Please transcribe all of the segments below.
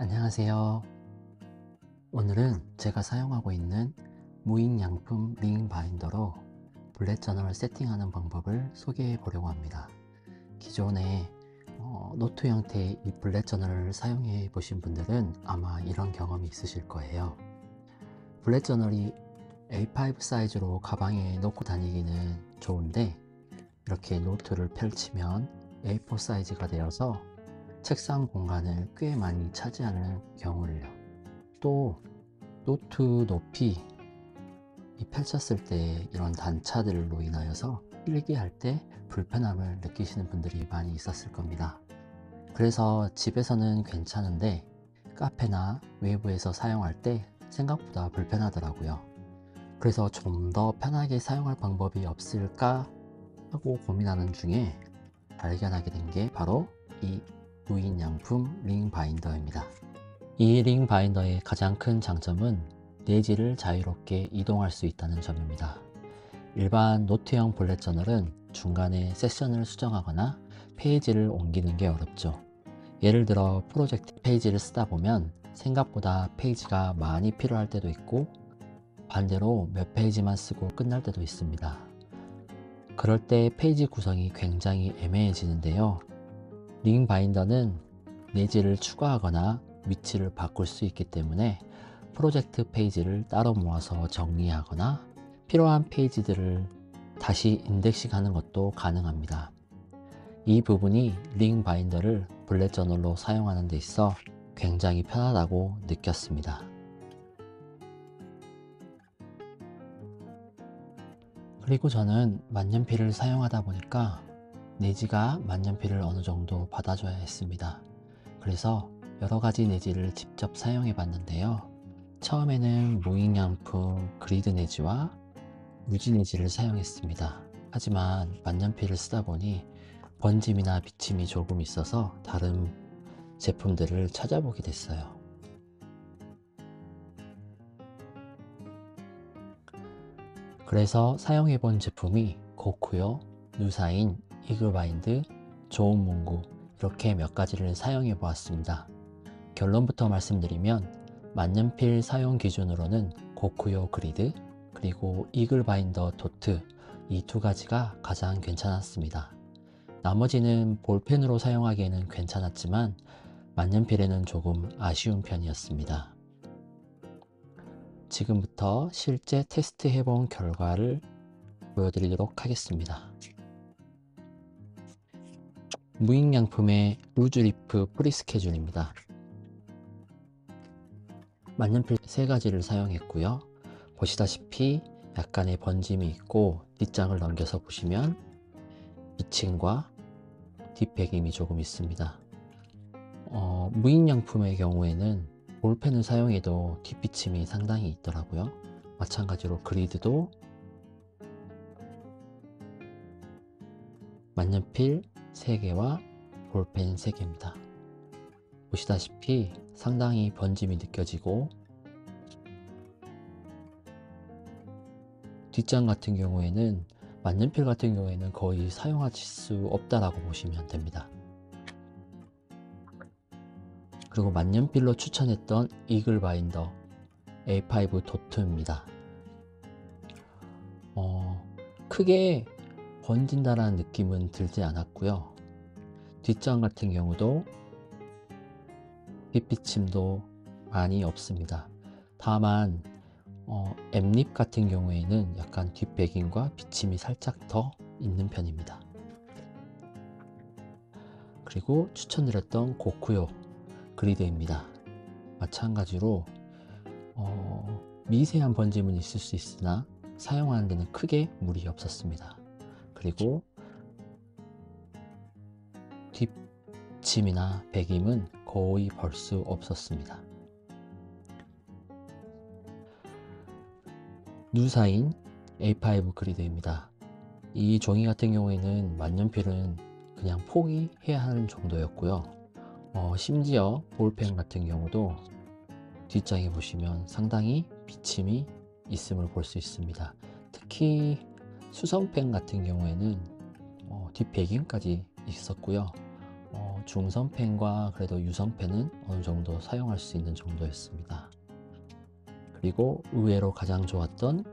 안녕하세요. 오늘은 제가 사용하고 있는 무印양품 링 바인더로 블렛 저널 세팅하는 방법을 소개해 보려고 합니다. 기존에 노트 형태의 이 블렛 저널을 사용해 보신 분들은 아마 이런 경험이 있으실 거예요. 블렛 저널이 A5 사이즈로 가방에 넣고 다니기는 좋은데 이렇게 노트를 펼치면 A4 사이즈가 되어서 책상 공간을 꽤 많이 차지하는 경우를요. 또 노트 높이 펼쳤을 때 이런 단차들로 인하여서 필기할 때 불편함을 느끼시는 분들이 많이 있었을 겁니다. 그래서 집에서는 괜찮은데 카페나 외부에서 사용할 때 생각보다 불편하더라고요. 그래서 좀 더 편하게 사용할 방법이 없을까 하고 고민하는 중에 발견하게 된 게 바로 이 무인양품 링 바인더입니다. 이 링 바인더의 가장 큰 장점은 내지를 자유롭게 이동할 수 있다는 점입니다. 일반 노트형 블렛 저널은 중간에 세션을 수정하거나 페이지를 옮기는 게 어렵죠. 예를 들어 프로젝트 페이지를 쓰다 보면 생각보다 페이지가 많이 필요할 때도 있고 반대로 몇 페이지만 쓰고 끝날 때도 있습니다. 그럴 때 페이지 구성이 굉장히 애매해지는데요. 링 바인더는 내지를 추가하거나 위치를 바꿀 수 있기 때문에 프로젝트 페이지를 따로 모아서 정리하거나 필요한 페이지들을 다시 인덱싱 하는 것도 가능합니다. 이 부분이 링 바인더를 블렛 저널로 사용하는 데 있어 굉장히 편하다고 느꼈습니다. 그리고 저는 만년필을 사용하다 보니까 내지가 만년필을 어느 정도 받아줘야 했습니다. 그래서 여러 가지 내지를 직접 사용해 봤는데요. 처음에는 무인양품 그리드 내지와 무지 내지를 사용했습니다. 하지만 만년필을 쓰다 보니 번짐이나 비침이 조금 있어서 다른 제품들을 찾아보게 됐어요. 그래서 사용해 본 제품이 고쿠요, 누사인, 이글바인드, 좋은 문구 이렇게 몇 가지를 사용해 보았습니다. 결론부터 말씀드리면 만년필 사용 기준으로는 고쿠요 그리드 그리고 이글바인더 도트 이 두 가지가 가장 괜찮았습니다. 나머지는 볼펜으로 사용하기에는 괜찮았지만 만년필에는 조금 아쉬운 편이었습니다. 지금부터 실제 테스트 해본 결과를 보여드리도록 하겠습니다. 무인양품의 루즈리프 프리스케줄입니다. 만년필 3가지를 사용했고요. 보시다시피 약간의 번짐이 있고 뒷장을 넘겨서 보시면 비침과 뒷배김이 조금 있습니다. 무인양품의 경우에는 볼펜을 사용해도 뒷비침이 상당히 있더라고요. 마찬가지로 그리드도 만년필 3개와 볼펜 3개입니다. 보시다시피 상당히 번짐이 느껴지고 뒷장 같은 경우에는 만년필 같은 경우에는 거의 사용하실 수 없다라고 보시면 됩니다. 그리고 만년필로 추천했던 이글바인더 A5 도트입니다. 크게 번진다라는 느낌은 들지 않았고요. 뒷장 같은 경우도 뒷비침도 많이 없습니다. 다만 앱립 같은 경우에는 약간 뒷배김과 비침이 살짝 더 있는 편입니다. 그리고 추천드렸던 고쿠요 그리드입니다. 마찬가지로 미세한 번짐은 있을 수 있으나 사용하는 데는 크게 무리 없었습니다. 그리고 뒷침이나 배김은 거의 볼 수 없었습니다. 누사인 A5 그리드입니다. 이 종이 같은 경우에는 만년필은 그냥 포기해야 하는 정도였고요. 심지어 볼펜 같은 경우도 뒷장에 보시면 상당히 비침이 있음을 볼 수 있습니다. 특히 수성펜 같은 경우에는 뒷배김까지 있었고요. 중성펜과 그래도 유성펜은 어느 정도 사용할 수 있는 정도였습니다. 그리고 의외로 가장 좋았던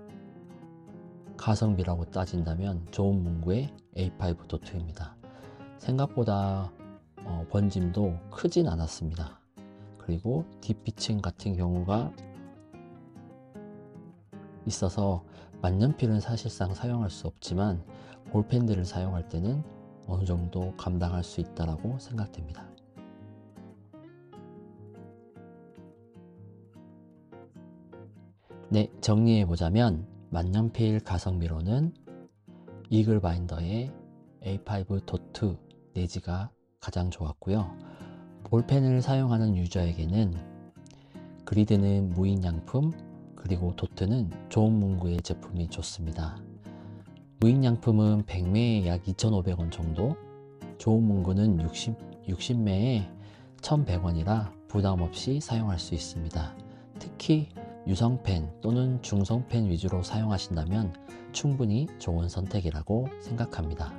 가성비라고 따진다면 좋은 문구의 A5 도트입니다. 생각보다 번짐도 크진 않았습니다. 그리고 뒷비층 같은 경우가 있어서 만년필은 사실상 사용할 수 없지만 볼펜들을 사용할 때는 어느 정도 감당할 수 있다고 생각됩니다. 네, 정리해 보자면 만년필 가성비로는 이글 바인더의 A5 도트 내지가 가장 좋았고요. 볼펜을 사용하는 유저에게는 그리드는 무인양품, 그리고 도트는 좋은 문구의 제품이 좋습니다. 무인양품은 100매에 약 2,500원 정도, 좋은 문구는 60매에 1,100원이라 부담 없이 사용할 수 있습니다. 특히 유성펜 또는 중성펜 위주로 사용하신다면 충분히 좋은 선택이라고 생각합니다.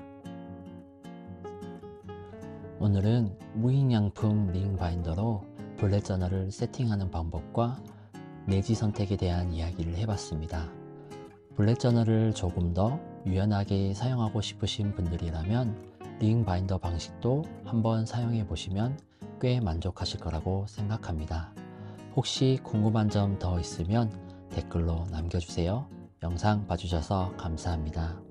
오늘은 무인양품 링 바인더로 블렛 저널을 세팅하는 방법과 내지 선택에 대한 이야기를 해봤습니다. 블렛 저널을 조금 더 유연하게 사용하고 싶으신 분들이라면 링 바인더 방식도 한번 사용해 보시면 꽤 만족하실 거라고 생각합니다. 혹시 궁금한 점 더 있으면 댓글로 남겨주세요. 영상 봐주셔서 감사합니다.